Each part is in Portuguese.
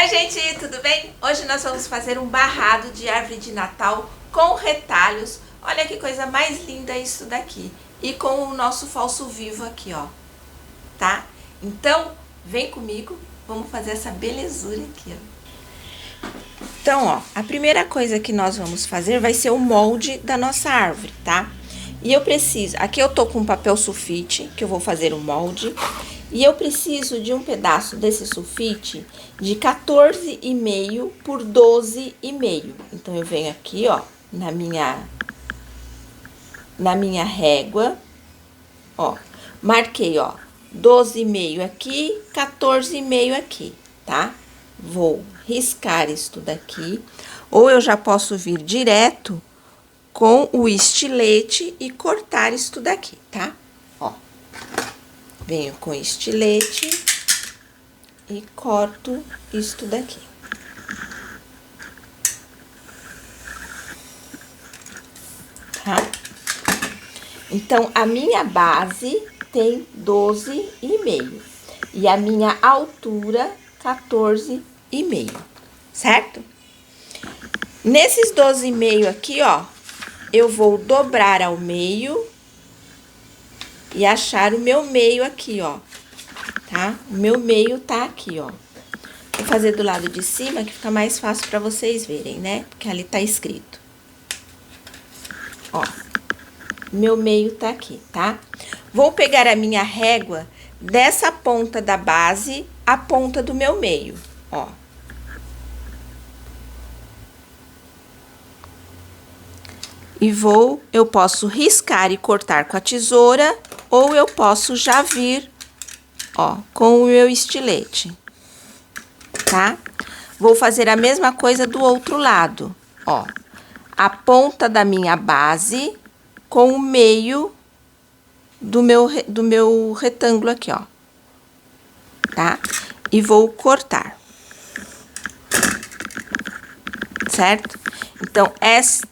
Oi gente, tudo bem? Hoje nós vamos fazer um barrado de árvore de Natal com retalhos. Olha que coisa mais linda isso daqui. E com o nosso falso vivo aqui, ó. Tá? Então, vem comigo, vamos fazer essa belezura aqui, ó. Então, ó, a primeira coisa que nós vamos fazer vai ser o molde da nossa árvore, tá? E eu preciso, aqui eu tô com papel sulfite, que eu vou fazer o molde. E eu preciso de um pedaço desse sulfite de 14,5 por 12,5. Então, eu venho aqui, ó, na minha régua, ó, marquei, ó, 12,5 aqui, 14,5 aqui, tá? Vou riscar isto daqui, ou eu já posso vir direto com o estilete e cortar isto daqui, tá? Ó. Venho com estilete e corto isto daqui. Tá? Então, a minha base tem 12,5 e a minha altura 14,5, certo? Nesses 12,5 aqui, ó, eu vou dobrar ao meio e achar o meu meio aqui, ó, tá? O meu meio tá aqui, ó. Vou fazer do lado de cima, que fica mais fácil pra vocês verem, né? Porque ali tá escrito. Ó, meu meio tá aqui, tá? Vou pegar a minha régua dessa ponta da base à ponta do meu meio, ó. E eu posso riscar e cortar com a tesoura, ou eu posso já vir, ó, com o meu estilete, tá? Vou fazer a mesma coisa do outro lado, ó. A ponta da minha base com o meio do meu retângulo aqui, ó, tá? E vou cortar, certo? Então,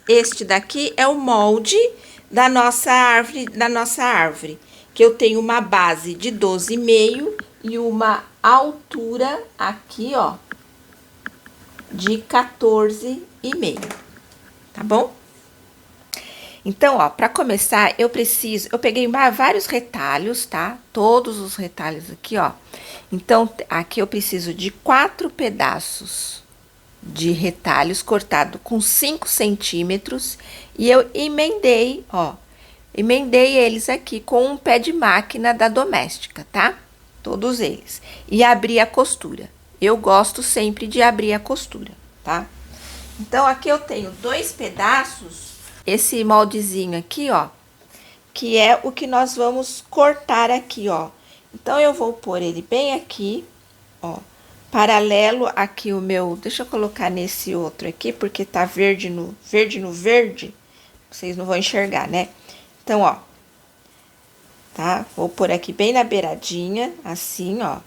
este daqui é o molde da nossa árvore, que eu tenho uma base de 12,5 e uma altura aqui, ó, de 14,5, tá bom? Então, ó, pra começar, eu peguei vários retalhos, tá? Todos os retalhos aqui, ó. Então, aqui eu preciso de 4 pedaços de retalhos cortado com 5 centímetros e eu emendei, ó, emendei eles aqui com um pé de máquina da doméstica, tá? Todos eles. E abri a costura. Eu gosto sempre de abrir a costura, tá? Então, aqui eu tenho 2 pedaços, esse moldezinho aqui, ó, que é o que nós vamos cortar aqui, ó. Então, eu vou pôr ele bem aqui, ó. Paralelo aqui o meu, deixa eu colocar nesse outro aqui, porque tá verde no verde, vocês não vão enxergar, né? Então, ó, tá? Vou pôr aqui bem na beiradinha, assim, ó.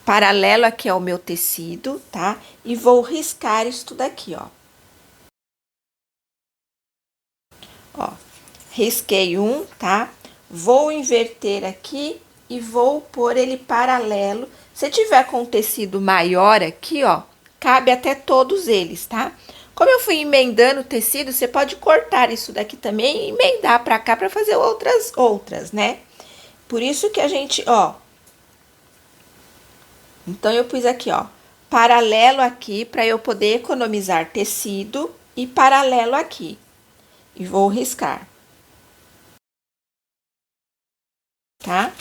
Paralelo aqui ao meu tecido, tá? E vou riscar isso daqui, ó. Ó, risquei um, tá? Vou inverter aqui e vou pôr ele paralelo. Se tiver com tecido maior aqui, ó, cabe até todos eles, tá? Como eu fui emendando o tecido, você pode cortar isso daqui também e emendar pra cá pra fazer outras, né? Por isso que a gente, ó. Então, eu pus aqui, ó, paralelo aqui pra eu poder economizar tecido e paralelo aqui. E vou riscar. Tá?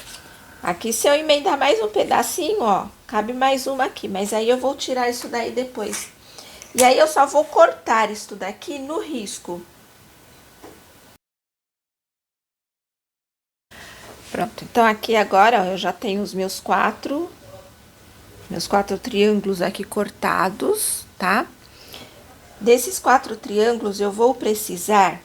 Aqui, se eu emendar mais um pedacinho, ó, cabe mais uma aqui, mas aí eu vou tirar isso daí depois. E aí, eu só vou cortar isso daqui no risco. Pronto, então aqui agora, ó, eu já tenho os meus quatro triângulos aqui cortados, tá? Desses 4 triângulos, eu vou precisar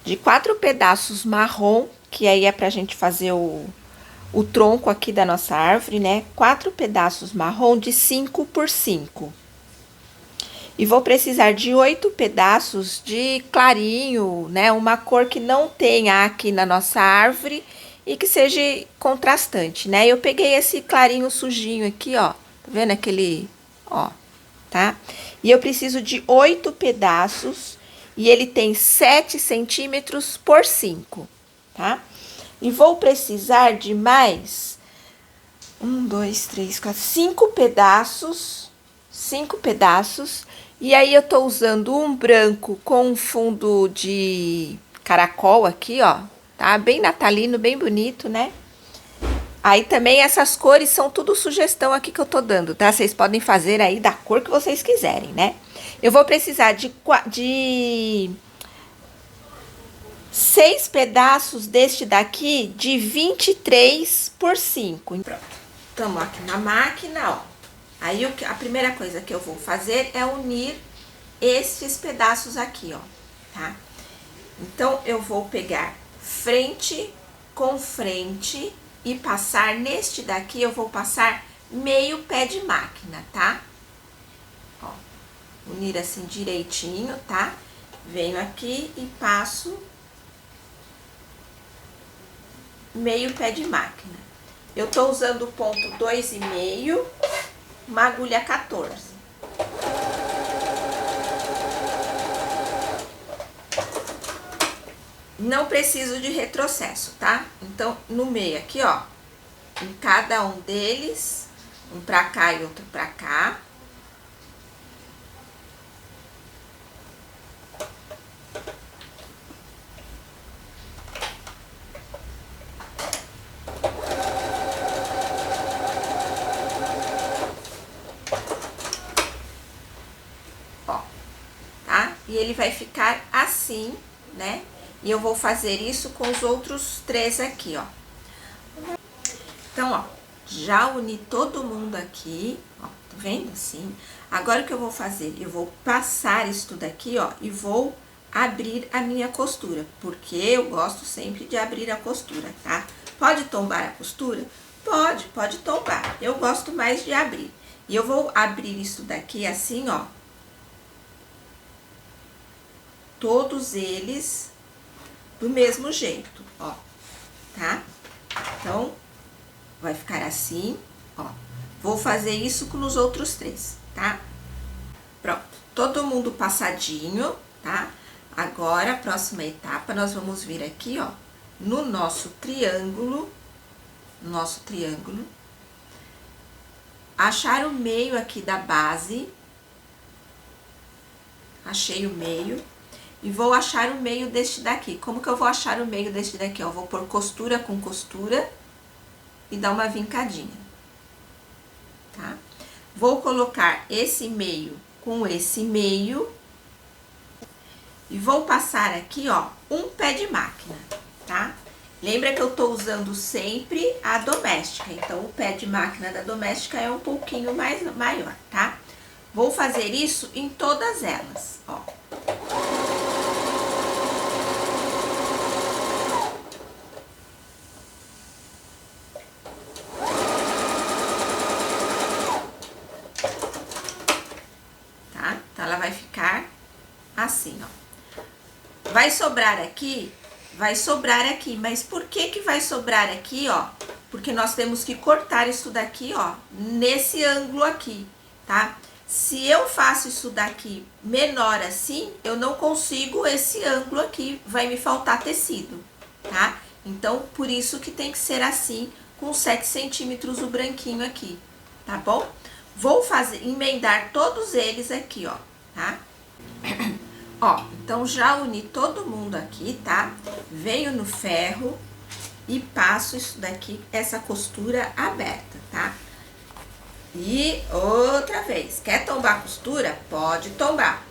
de 4 pedaços marrom, que aí é pra gente fazer o tronco aqui da nossa árvore, né? 4 pedaços marrom de 5 por 5. E vou precisar de 8 pedaços de clarinho, né? Uma cor que não tenha aqui na nossa árvore e que seja contrastante, né? Eu peguei esse clarinho sujinho aqui, ó. Tá vendo aquele, ó, tá? E eu preciso de 8 pedaços e ele tem 7 centímetros por 5, tá? E vou precisar de mais 1, 2, 3, 4, 5 pedaços, 5 pedaços. E aí eu tô usando um branco com um fundo de caracol aqui, ó, tá? Bem natalino, bem bonito, né? Aí também essas cores são tudo sugestão aqui que eu tô dando, tá? Vocês podem fazer aí da cor que vocês quiserem, né? Eu vou precisar de 6 pedaços deste daqui de 23 por 5. Pronto. Estamos aqui na máquina, ó. Aí a primeira coisa que eu vou fazer é unir esses pedaços aqui, ó, tá? Então, eu vou pegar frente com frente e passar neste daqui, eu vou passar meio pé de máquina, tá? Ó, unir assim direitinho, tá? Venho aqui e passo meio pé de máquina. Eu tô usando o ponto 2,5, uma agulha 14. Não preciso de retrocesso, tá? Então, no meio aqui, ó, em cada um deles, um pra cá e outro pra cá. Ó, tá? E ele vai ficar assim, né? E eu vou fazer isso com os outros 3 aqui, ó. Então, ó, já uni todo mundo aqui, ó, tá vendo assim? Agora o que eu vou fazer? Eu vou passar isso tudo aqui, ó, e vou abrir a minha costura, porque eu gosto sempre de abrir a costura, tá? Pode tombar a costura? Pode tombar. Eu gosto mais de abrir. E eu vou abrir isso daqui assim, ó. Todos eles do mesmo jeito, ó, tá? Então, vai ficar assim, ó. Vou fazer isso com os outros 3, tá? Pronto, todo mundo passadinho, tá? Agora, a próxima etapa, nós vamos vir aqui, ó, no nosso triângulo, achar o meio aqui da base, achei o meio, e vou achar o meio deste daqui. Como que eu vou achar o meio deste daqui? Eu vou pôr costura com costura e dar uma vincadinha, tá? Vou colocar esse meio com esse meio e vou passar aqui, ó, um pé de máquina, tá? Lembra que eu tô usando sempre a doméstica, então o pé de máquina da doméstica é um pouquinho maior, tá? Vou fazer isso em todas elas, ó. Ela vai ficar assim, ó. Vai sobrar aqui? Vai sobrar aqui, mas por que vai sobrar aqui, ó? Porque nós temos que cortar isso daqui, ó, nesse ângulo aqui, tá? Se eu faço isso daqui menor assim, eu não consigo esse ângulo aqui, vai me faltar tecido, tá? Então, por isso que tem que ser assim, com 7 centímetros o branquinho aqui, tá bom? Vou emendar todos eles aqui, ó, tá? Ó, então já uni todo mundo aqui, tá? Venho no ferro e passo isso daqui, essa costura aberta, tá? E outra vez, quer tombar a costura? Pode tombar.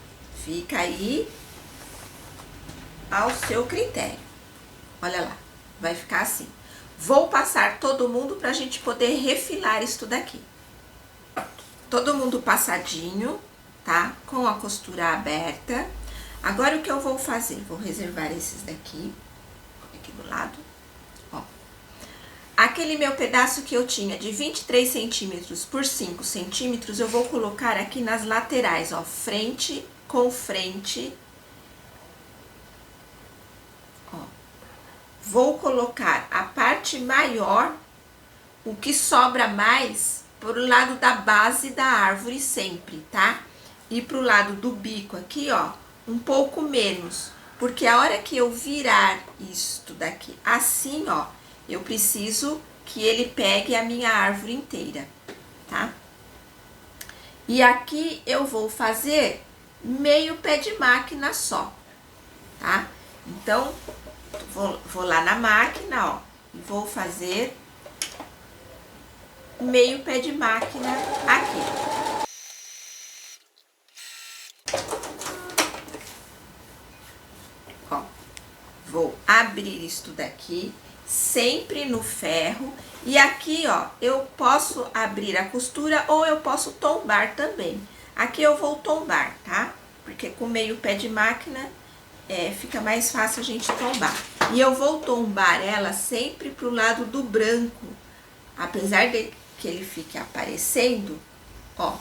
Fica aí ao seu critério. Olha lá, vai ficar assim. Vou passar todo mundo pra gente poder refilar isso daqui. Todo mundo passadinho, tá? Com a costura aberta. Agora, o que eu vou fazer? Vou reservar esses daqui, aqui do lado, ó. Aquele meu pedaço que eu tinha de 23 centímetros por 5 centímetros, eu vou colocar aqui nas laterais, ó, frente com frente. Ó. Vou colocar a parte maior, o que sobra mais, pro lado da base da árvore sempre, tá? E pro lado do bico aqui, ó, um pouco menos, porque a hora que eu virar isto daqui assim, ó, eu preciso que ele pegue a minha árvore inteira, tá? E aqui eu vou fazer meio pé de máquina só, tá? Então, vou lá na máquina, ó, e vou fazer meio pé de máquina aqui. Ó, vou abrir isto daqui, sempre no ferro, e aqui, ó, eu posso abrir a costura ou eu posso tombar também. Aqui eu vou tombar, tá? Porque com meio pé de máquina fica mais fácil a gente tombar. E eu vou tombar ela sempre pro lado do branco, apesar de que ele fique aparecendo, ó.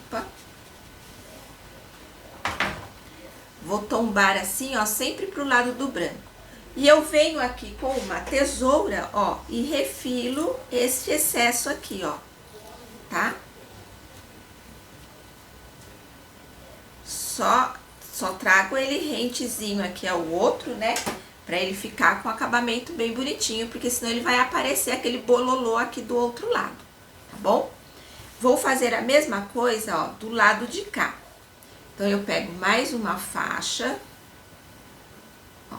Opa. Vou tombar assim, ó, sempre pro lado do branco. E eu venho aqui com uma tesoura, ó, e refilo este excesso aqui, ó, tá? Só trago ele rentezinho aqui ao outro, né? Pra ele ficar com acabamento bem bonitinho, porque senão ele vai aparecer aquele bololô aqui do outro lado, tá bom? Vou fazer a mesma coisa, ó, do lado de cá. Então, eu pego mais uma faixa, ó,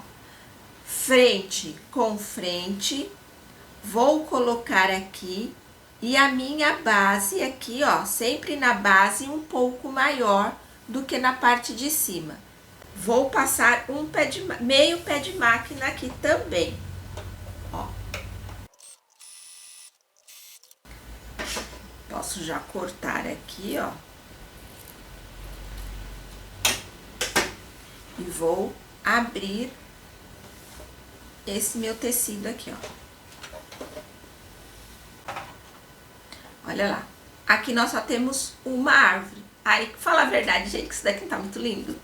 frente com frente, vou colocar aqui, e a minha base aqui, ó, sempre na base um pouco maior do que na parte de cima. Vou passar meio pé de máquina aqui também, ó. Posso já cortar aqui, ó. E vou abrir esse meu tecido aqui, ó. Olha lá. Aqui nós só temos uma árvore. Aí, fala a verdade, gente, que isso daqui tá muito lindo.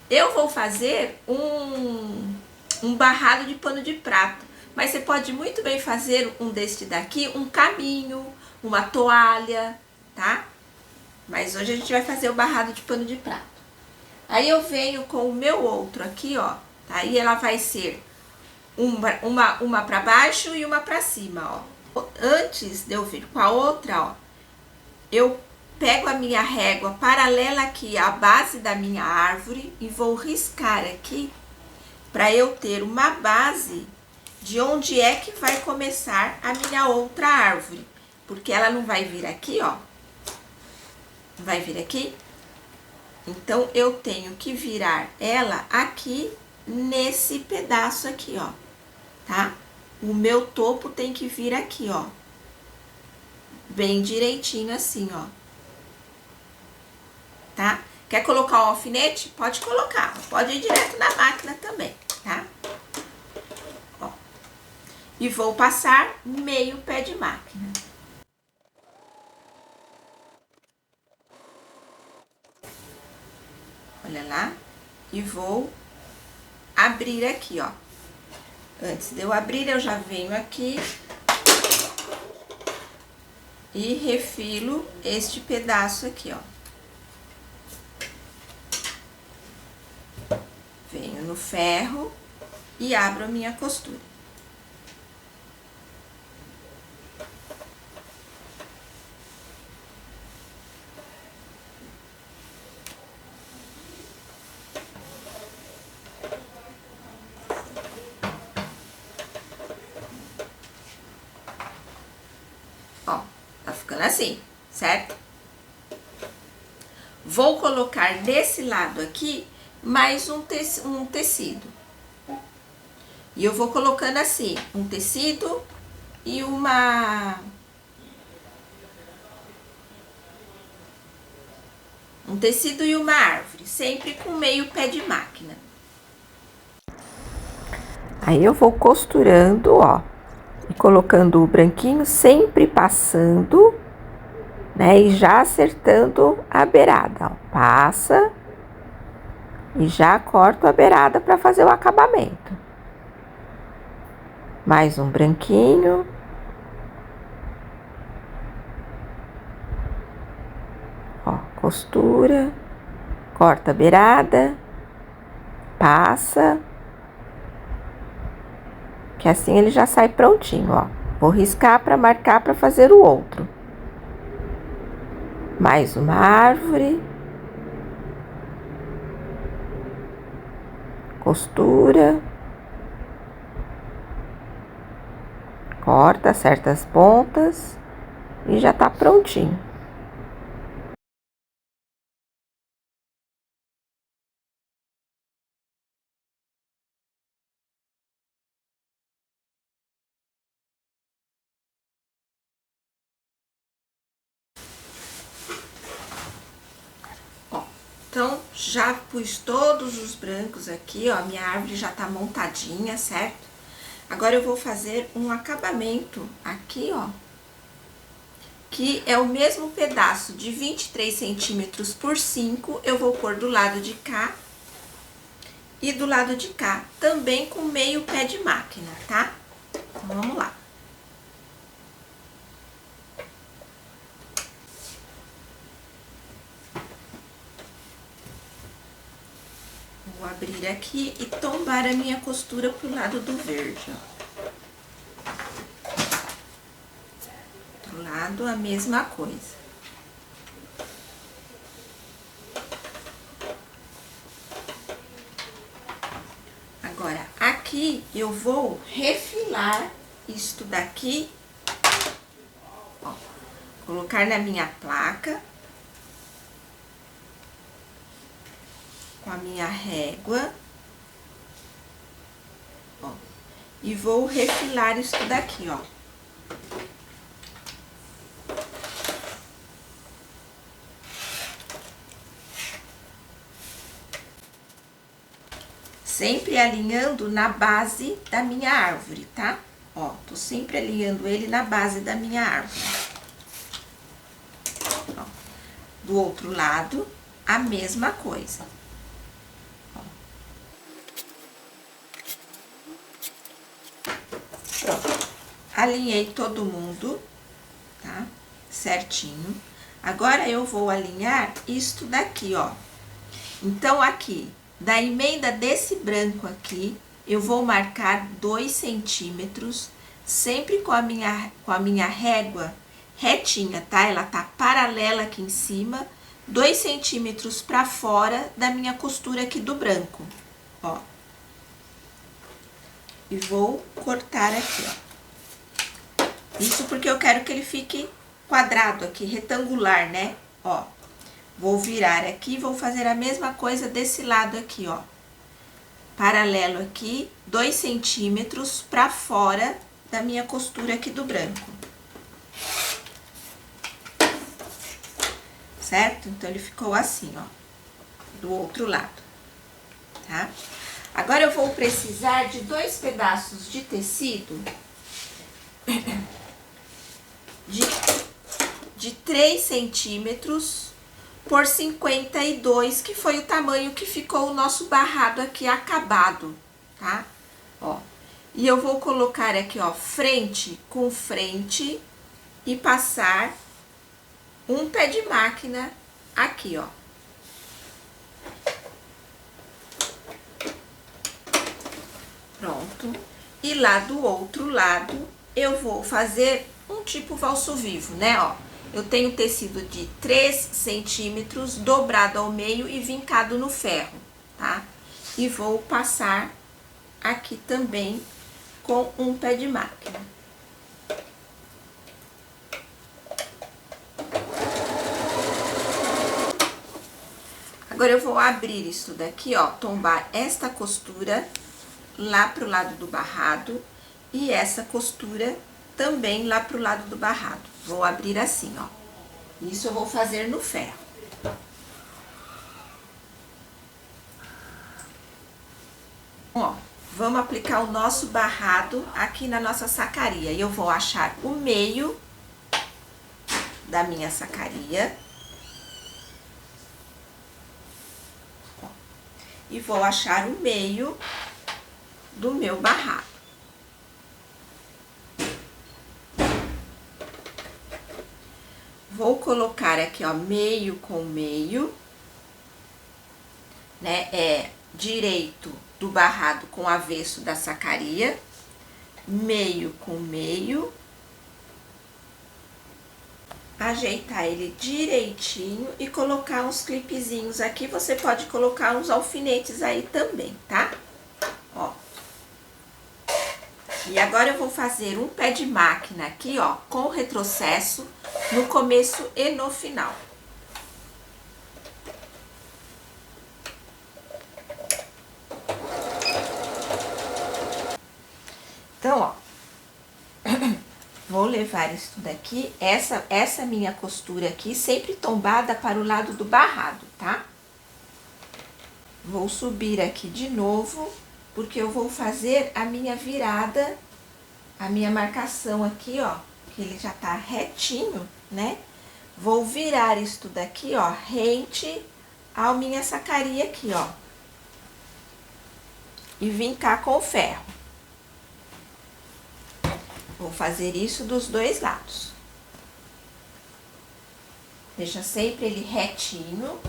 Eu vou fazer um barrado de pano de prato. Mas você pode muito bem fazer um deste daqui, um caminho, uma toalha, tá? Mas hoje a gente vai fazer o barrado de pano de prato. Aí eu venho com o meu outro aqui, ó, tá? Aí ela vai ser uma pra baixo e uma pra cima, ó. Antes de eu vir com a outra, ó, eu pego a minha régua paralela aqui à base da minha árvore e vou riscar aqui pra eu ter uma base de onde é que vai começar a minha outra árvore. Porque ela não vai vir aqui, ó. Não vai vir aqui? Então, eu tenho que virar ela aqui nesse pedaço aqui, ó, tá? O meu topo tem que vir aqui, ó. Bem direitinho assim, ó. Tá? Quer colocar um alfinete? Pode colocar. Pode ir direto na máquina também, tá? Ó. E vou passar meio pé de máquina. Olha lá. E vou abrir aqui, ó. Antes de eu abrir, eu já venho aqui e refilo este pedaço aqui, ó. Venho no ferro e abro a minha costura. Ó, tá ficando assim, certo? Vou colocar desse lado aqui mais um tecido. E eu vou colocando assim, um tecido e um tecido e uma árvore, sempre com meio pé de máquina. Aí eu vou costurando, ó, e colocando o branquinho, sempre passando, né, e já acertando a beirada, ó. Passa e já corto a beirada para fazer o acabamento. Mais um branquinho. Ó, costura, corta a beirada, passa, que assim ele já sai prontinho, ó. Vou riscar para marcar para fazer o outro. Mais uma árvore. Costura. Corta, acerta as pontas e já tá prontinho. Então, já pus todos os brancos aqui, ó, minha árvore já tá montadinha, certo? Agora eu vou fazer um acabamento aqui, ó, que é o mesmo pedaço de 23 centímetros por 5, eu vou pôr do lado de cá e do lado de cá, também com meio pé de máquina, tá? Então, vamos lá. Vou abrir aqui e tombar a minha costura pro lado do verde, ó. Do lado, a mesma coisa. Agora, aqui eu vou refilar isto daqui, ó, colocar na minha placa, com a minha régua, ó, e vou refilar isso daqui, ó. Sempre alinhando na base da minha árvore, tá? Ó, tô sempre alinhando ele na base da minha árvore. Ó, do outro lado, a mesma coisa. Pronto. Alinhei todo mundo, tá? Certinho. Agora, eu vou alinhar isto daqui, ó. Então, aqui, da emenda desse branco aqui, eu vou marcar 2 centímetros, sempre com a minha régua retinha, tá? Ela tá paralela aqui em cima, 2 centímetros pra fora da minha costura aqui do branco, ó. E vou cortar aqui, ó. Isso porque eu quero que ele fique quadrado aqui, retangular, né? Ó. Vou virar aqui, vou fazer a mesma coisa desse lado aqui, ó. Paralelo aqui, 2 centímetros pra fora da minha costura aqui do branco. Certo? Então, ele ficou assim, ó, do outro lado, tá? Agora, eu vou precisar de 2 pedaços de tecido de 3 centímetros por 52, que foi o tamanho que ficou o nosso barrado aqui acabado, tá? Ó, e eu vou colocar aqui, ó, frente com frente e passar um pé de máquina aqui, ó. Pronto. E lá do outro lado, eu vou fazer um tipo valso vivo, né, ó. Eu tenho tecido de 3 centímetros dobrado ao meio e vincado no ferro, tá? E vou passar aqui também com um pé de máquina. Agora, eu vou abrir isso daqui, ó, tombar esta costura lá pro lado do barrado e essa costura também lá pro lado do barrado. Vou abrir assim, ó. Isso eu vou fazer no ferro. Ó, vamos aplicar o nosso barrado aqui na nossa sacaria. Eu vou achar o meio da minha sacaria. Ó, e vou achar o meio do meu barrado. Vou colocar aqui, ó, meio com meio, né? É direito do barrado com avesso da sacaria, meio com meio. Ajeitar ele direitinho e colocar uns clipezinhos aqui. Você pode colocar uns alfinetes aí também, tá? Ó. E agora eu vou fazer um pé de máquina aqui, ó, com retrocesso no começo e no final. Então, ó, vou levar isso daqui, essa minha costura aqui, sempre tombada para o lado do barrado, tá? Vou subir aqui de novo, porque eu vou fazer a minha virada, a minha marcação aqui, ó, que ele já tá retinho, né? Vou virar isso daqui, ó, rente à minha sacaria aqui, ó. E vincar com o ferro. Vou fazer isso dos dois lados. Deixa sempre ele retinho.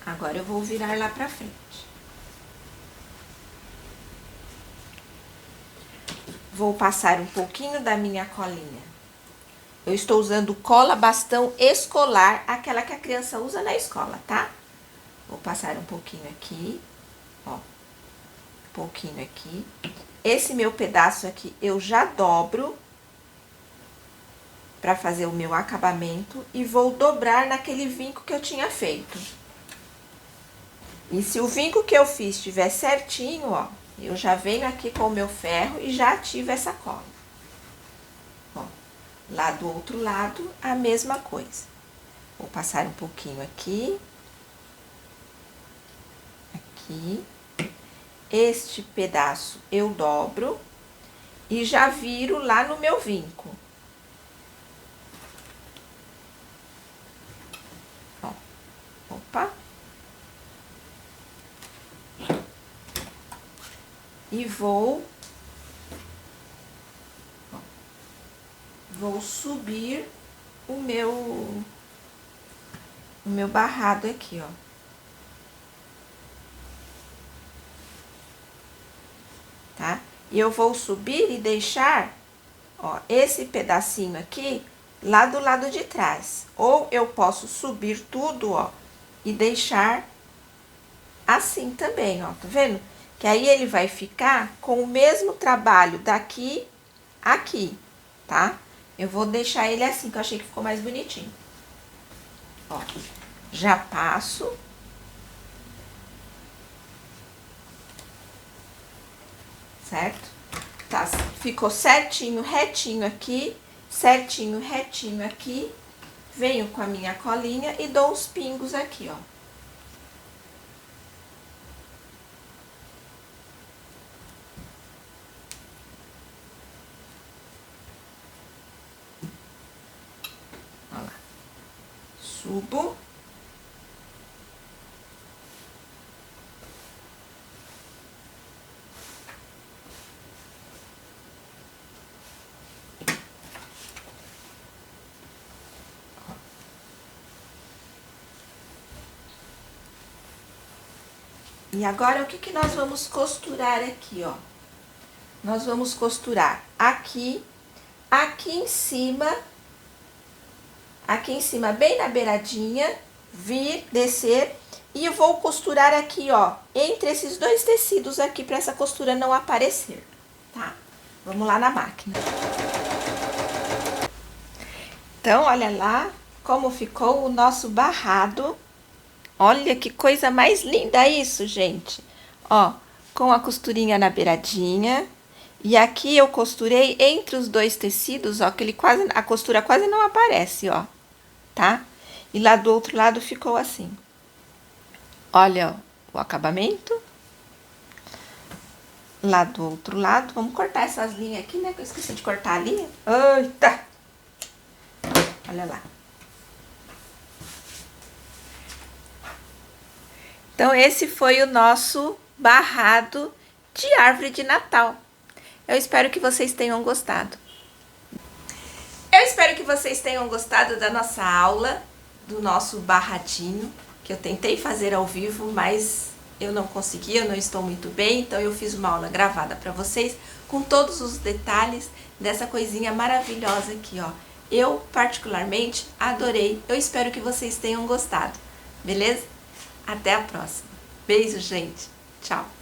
Agora eu vou virar lá pra frente. Vou passar um pouquinho da minha colinha. Eu estou usando cola bastão escolar, aquela que a criança usa na escola, tá? Vou passar um pouquinho aqui, ó. Um pouquinho aqui. Esse meu pedaço aqui eu já dobro pra fazer o meu acabamento e vou dobrar naquele vinco que eu tinha feito. E se o vinco que eu fiz estiver certinho, ó, eu já venho aqui com o meu ferro e já ativo essa cola. Ó, lá do outro lado, a mesma coisa. Vou passar um pouquinho aqui. Aqui. Este pedaço eu dobro e já viro lá no meu vinco. Ó, opa. E vou subir o meu barrado aqui, ó. Tá? E eu vou subir e deixar, ó, esse pedacinho aqui lá do lado de trás. Ou eu posso subir tudo, ó, e deixar assim também, ó, tá vendo? Que aí ele vai ficar com o mesmo trabalho daqui aqui, tá? Eu vou deixar ele assim, que eu achei que ficou mais bonitinho. Ó, já passo. Certo? Tá, ficou certinho, retinho aqui, certinho, retinho aqui. Venho com a minha colinha e dou os pingos aqui, ó. Olha lá. Subo. E agora, o que que nós vamos costurar aqui, ó? Nós vamos costurar aqui em cima, bem na beiradinha, vir, descer, e eu vou costurar aqui, ó, entre esses dois tecidos aqui, pra essa costura não aparecer, tá? Vamos lá na máquina. Então, olha lá como ficou o nosso barrado. Olha que coisa mais linda isso, gente. Ó, com a costurinha na beiradinha. E aqui eu costurei entre os dois tecidos, ó, que a costura quase não aparece, ó, tá? E lá do outro lado ficou assim. Olha, ó, o acabamento. lá do outro lado. Vamos cortar essas linhas aqui, né? Que eu esqueci de cortar a linha. Eita! Olha lá. Então, esse foi o nosso barrado de árvore de Natal. Eu espero que vocês tenham gostado. Eu espero que vocês tenham gostado da nossa aula, do nosso barradinho, que eu tentei fazer ao vivo, mas eu não consegui, eu não estou muito bem, então eu fiz uma aula gravada para vocês, com todos os detalhes dessa coisinha maravilhosa aqui, ó. Eu, particularmente, adorei. Eu espero que vocês tenham gostado, beleza? Até a próxima. Beijo, gente. Tchau.